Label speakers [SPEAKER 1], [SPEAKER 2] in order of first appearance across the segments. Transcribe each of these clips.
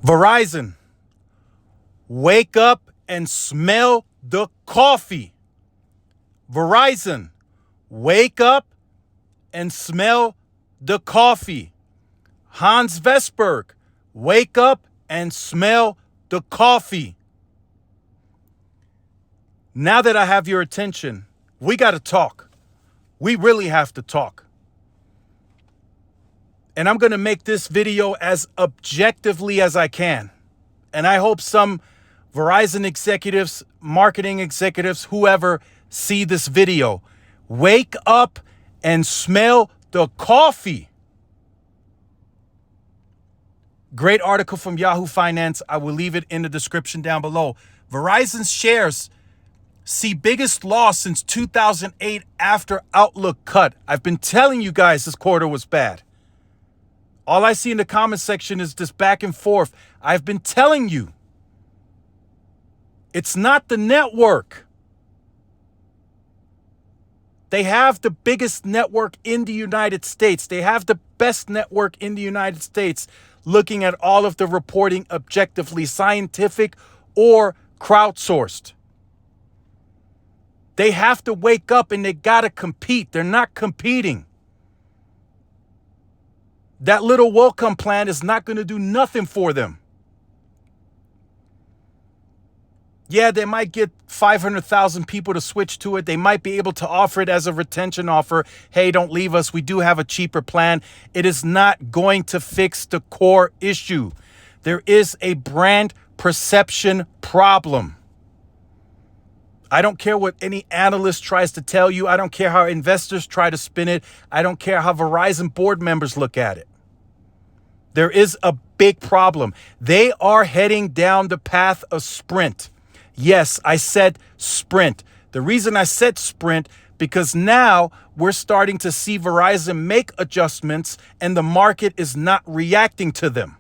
[SPEAKER 1] Verizon, wake up and smell the coffee. Verizon, wake up and smell the coffee. Hans Vesberg, wake up and smell the coffee. Now that I have your attention, we got to talk. We really have to talk. And I'm going to make this video as objectively as I can. And I hope some Verizon executives, marketing executives, whoever see this video. Wake up and smell the coffee. Great article from Yahoo Finance. I will leave it in the description down below. Verizon's shares see biggest loss since 2008 after Outlook cut. I've been telling you guys this quarter was bad. All I see in the comment section is this back and forth. I've been telling you. It's not the network. They have the biggest network in the United States. They have the best network in the United States, looking at all of the reporting objectively, scientific or crowdsourced. They have to wake up and they got to compete. They're not competing. That little welcome plan is not going to do nothing for them. Yeah, they might get 500,000 people to switch to it. They might be able to offer it as a retention offer. Hey, don't leave us. We do have a cheaper plan. It is not going to fix the core issue. There is a brand perception problem. I don't care what any analyst tries to tell you. I don't care how investors try to spin it. I don't care how Verizon board members look at it. There is a big problem. They are heading down the path of Sprint. Yes, I said Sprint. The reason I said Sprint, because now we're starting to see Verizon make adjustments and the market is not reacting to them.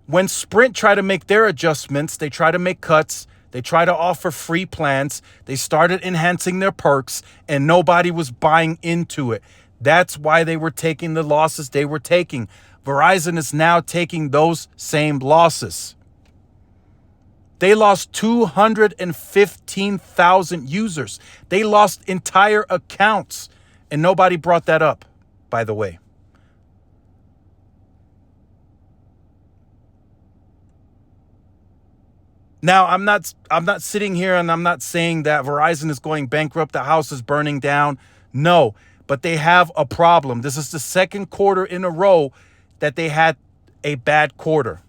[SPEAKER 1] When Sprint try to make their adjustments, they try to make cuts, they try to offer free plans, they started enhancing their perks, and nobody was buying into it. That's why they were taking the losses they were taking. Verizon is now taking those same losses. They lost 215,000 users. They lost entire accounts, and nobody brought that up, by the way. Now, I'm not sitting here and I'm not saying that Verizon is going bankrupt, the house is burning down. No, but they have a problem. This is the second quarter in a row that they had a bad quarter.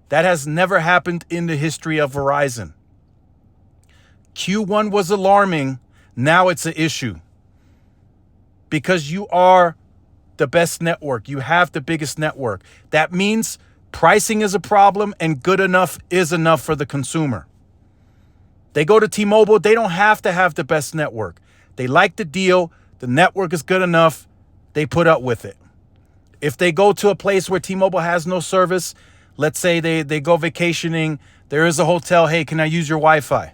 [SPEAKER 1] That has never happened in the history of Verizon. Q1 was alarming. Now it's an issue. Because you are the best network. You have the biggest network. That means pricing is a problem and good enough is enough for the consumer. They go to T-Mobile. They don't have to have the best network. They like the deal. The network is good enough. They put up with it. If they go to a place where T-Mobile has no service, let's say they go vacationing, there is a hotel, hey, can I use your Wi-Fi?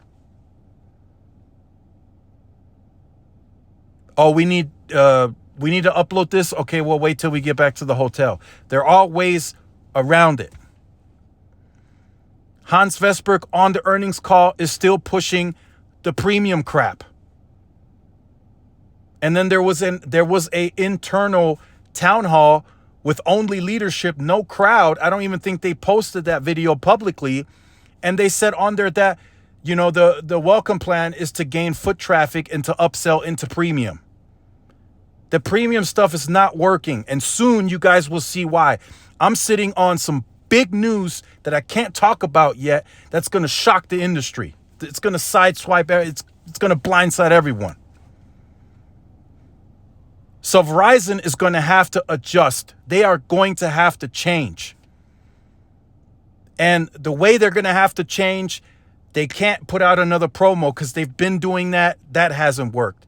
[SPEAKER 1] Oh, we need to upload this? Okay, well, wait till we get back to the hotel. There are ways around it. Hans Vesberg on the earnings call is still pushing the premium crap. And then there was a internal town hall with only leadership, no crowd. I don't even think they posted that video publicly. And they said on there that, you know, the welcome plan is to gain foot traffic and to upsell into premium. The premium stuff is not working. And soon you guys will see why. I'm sitting on some big news that I can't talk about yet that's going to shock the industry. It's going to sideswipe. It's going to blindside everyone. So Verizon is going to have to adjust. They are going to have to change. And the way they're going to have to change, they can't put out another promo because they've been doing that. That hasn't worked.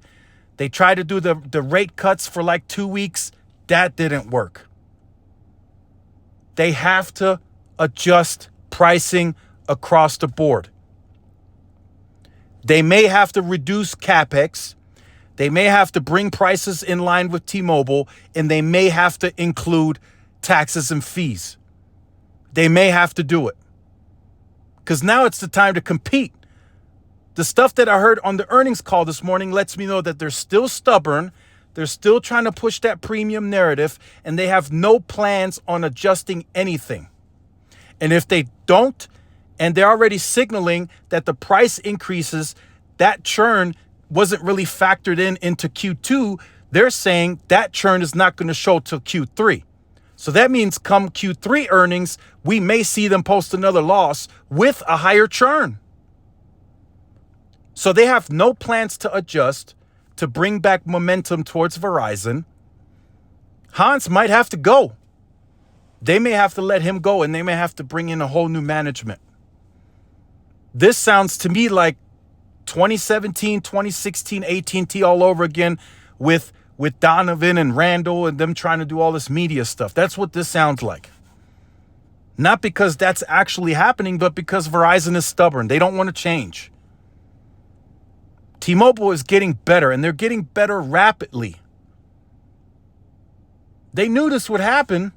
[SPEAKER 1] They tried to do the rate cuts for like 2 weeks. That didn't work. They have to adjust pricing across the board. They may have to reduce CapEx. They may have to bring prices in line with T-Mobile, and they may have to include taxes and fees. They may have to do it because now it's the time to compete. The stuff that I heard on the earnings call this morning lets me know that they're still stubborn. They're still trying to push that premium narrative, and they have no plans on adjusting anything. And if they don't, and they're already signaling that the price increases, that churn wasn't really factored into Q2, they're saying that churn is not going to show till Q3. So that means come Q3 earnings, we may see them post another loss with a higher churn. So they have no plans to adjust to bring back momentum towards Verizon. Hans might have to go. They may have to let him go, and they may have to bring in a whole new management. This sounds to me like 2017, 2016, AT&T all over again with Donovan and Randall and them trying to do all this media stuff. That's what this sounds like. Not because that's actually happening, but because Verizon is stubborn. They don't want to change. T-Mobile is getting better, and they're getting better rapidly. They knew this would happen.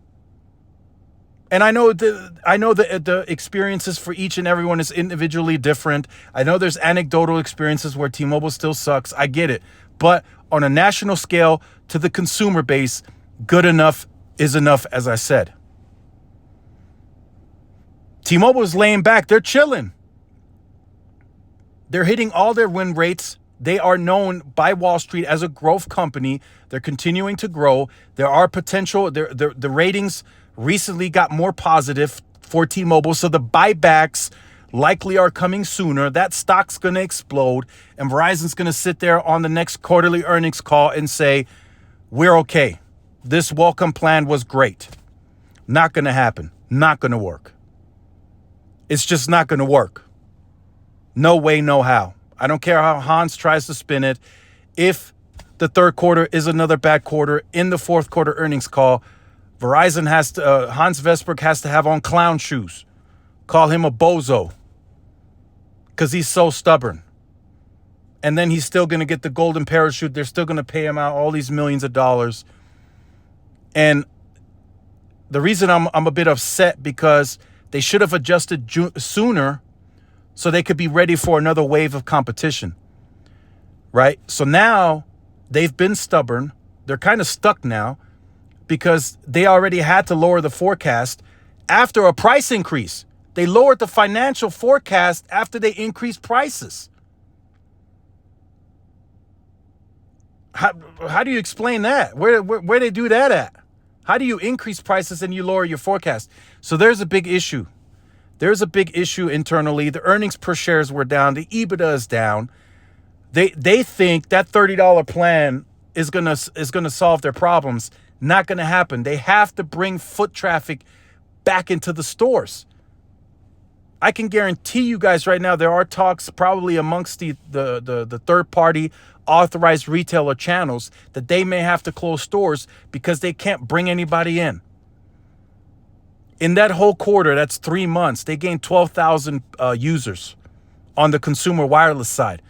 [SPEAKER 1] And I know the experiences for each and everyone is individually different. I know there's anecdotal experiences where T-Mobile still sucks. I get it. But on a national scale, to the consumer base, good enough is enough, as I said. T-Mobile is laying back. They're chilling. They're hitting all their win rates. They are known by Wall Street as a growth company. They're continuing to grow. There are potential. The ratings recently got more positive for T-Mobile. So the buybacks likely are coming sooner. That stock's going to explode. And Verizon's going to sit there on the next quarterly earnings call and say, we're okay. This welcome plan was great. Not going to happen. Not going to work. It's just not going to work. No way, no how. I don't care how Hans tries to spin it. If the third quarter is another bad quarter in the fourth quarter earnings call, Verizon has to, Hans Vestberg has to have on clown shoes. Call him a bozo because he's so stubborn. And then he's still going to get the golden parachute. They're still going to pay him out all these millions of dollars. And the reason I'm a bit upset because they should have adjusted sooner so they could be ready for another wave of competition, right? So now they've been stubborn. They're kind of stuck now because they already had to lower the forecast after a price increase. They lowered the financial forecast after they increased prices. How do you explain that? Where they do that at? How do you increase prices and you lower your forecast? So there's a big issue. There's a big issue internally. The earnings per shares were down. The EBITDA is down. They think that $30 plan is gonna solve their problems. Not gonna happen. They have to bring foot traffic back into the stores. I can guarantee you guys right now there are talks probably amongst the third party authorized retailer channels that they may have to close stores because they can't bring anybody in. In that whole quarter, that's 3 months, they gained 12,000 users on the consumer wireless side.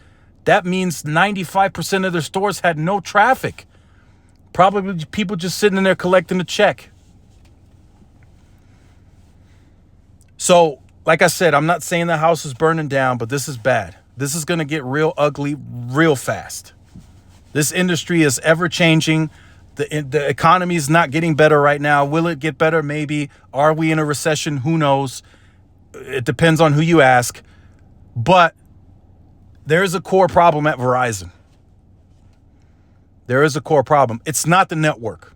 [SPEAKER 1] That means 95% of their stores had no traffic. Probably people just sitting in there collecting a check. So, like I said, I'm not saying the house is burning down, but this is bad. This is going to get real ugly real fast. This industry is ever changing. The economy is not getting better right now. Will it get better? Maybe. Are we in a recession? Who knows? It depends on who you ask. But there is a core problem at Verizon. There is a core problem. It's not the network.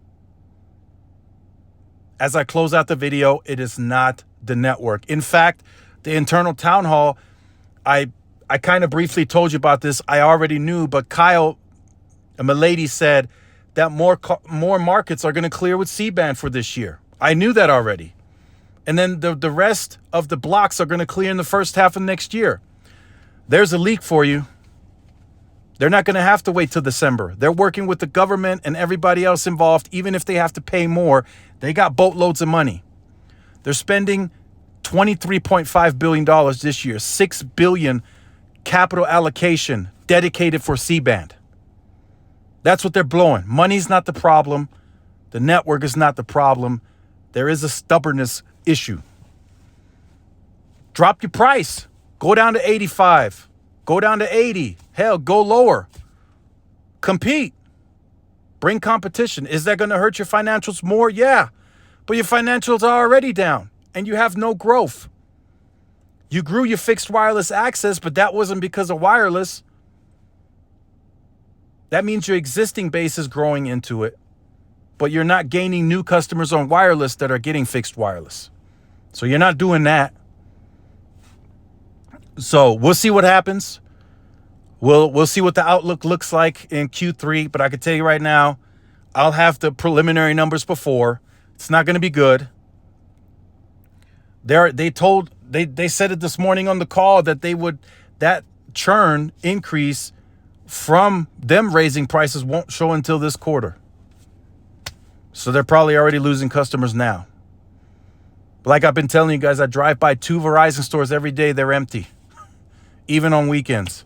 [SPEAKER 1] As I close out the video, it is not the network. In fact, the internal town hall, I kind of briefly told you about this. I already knew, but Kyle, Milady, said that more markets are going to clear with C-band for this year. I knew that already. And then the rest of the blocks are going to clear in the first half of next year. There's a leak for you. They're not going to have to wait till December. They're working with the government and everybody else involved, even if they have to pay more. They got boatloads of money. They're spending $23.5 billion this year, $6 billion capital allocation dedicated for C-band. That's what they're blowing. Money's not the problem. The network is not the problem. There is a stubbornness issue. Drop your price. Go down to 85. Go down to 80. Hell, go lower. Compete. Bring competition. Is that going to hurt your financials more? Yeah. But your financials are already down and you have no growth. You grew your fixed wireless access, but that wasn't because of wireless. That means your existing base is growing into it, but you're not gaining new customers on wireless that are getting fixed wireless. So you're not doing that. So we'll see what happens. We'll see what the outlook looks like in Q3, but I can tell you right now, I'll have the preliminary numbers before. It's not going to be good. They said it this morning on the call that that churn increase from them raising prices won't show until this quarter. So they're probably already losing customers now. Like I've been telling you guys, I drive by 2 Verizon stores every day. They're empty, even on weekends.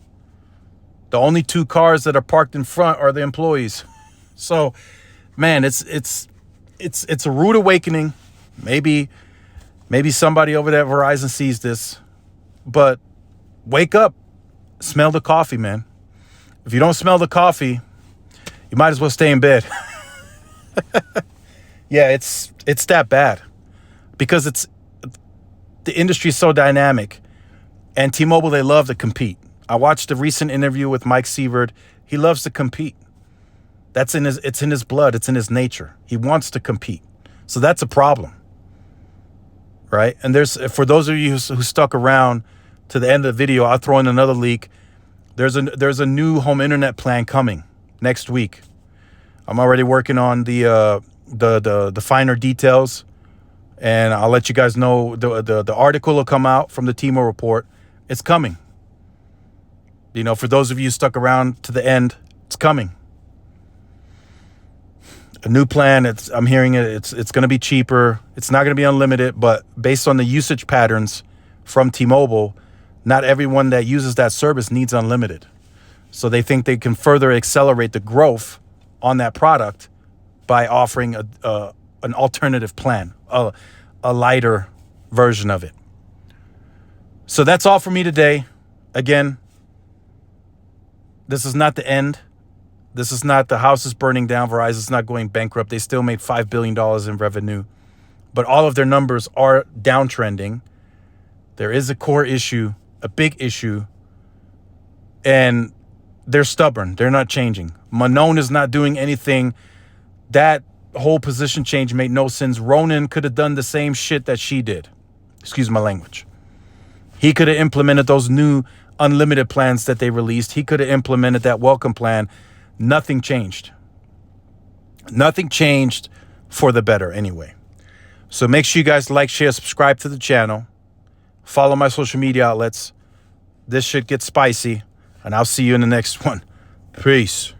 [SPEAKER 1] The only 2 cars that are parked in front are the employees. So, man, it's a rude awakening. Maybe somebody over there at Verizon sees this, but wake up, smell the coffee, man. If you don't smell the coffee, you might as well stay in bed. Yeah, it's that bad because the industry is so dynamic, and T-Mobile, they love to compete. I watched a recent interview with Mike Sievert. He loves to compete. It's in his blood. It's in his nature. He wants to compete. So that's a problem, right? And for those of you who stuck around to the end of the video, I'll throw in another leak. There's a new home internet plan coming next week. I'm already working on the finer details, and I'll let you guys know. The article will come out from the T-Mobile report. It's coming. You know, for those of you stuck around to the end, it's coming. A new plan. I'm hearing it. It's going to be cheaper. It's not going to be unlimited, but based on the usage patterns from T-Mobile, not everyone that uses that service needs unlimited. So they think they can further accelerate the growth on that product by offering an alternative plan, a lighter version of it. So that's all for me today. Again, this is not the end. This is not the house is burning down. Verizon's not going bankrupt. They still made $5 billion in revenue. But all of their numbers are downtrending. There is a core issue, a big issue, and they're stubborn. They're not changing. Manon is not doing anything. That whole position change made no sense. Ronan could have done the same shit that she did. Excuse my language. He could have implemented those new unlimited plans that they released. He could have implemented that welcome plan. Nothing changed. Nothing changed for the better anyway. So make sure you guys like, share, subscribe to the channel. Follow my social media outlets. This shit gets spicy, and I'll see you in the next one. Peace.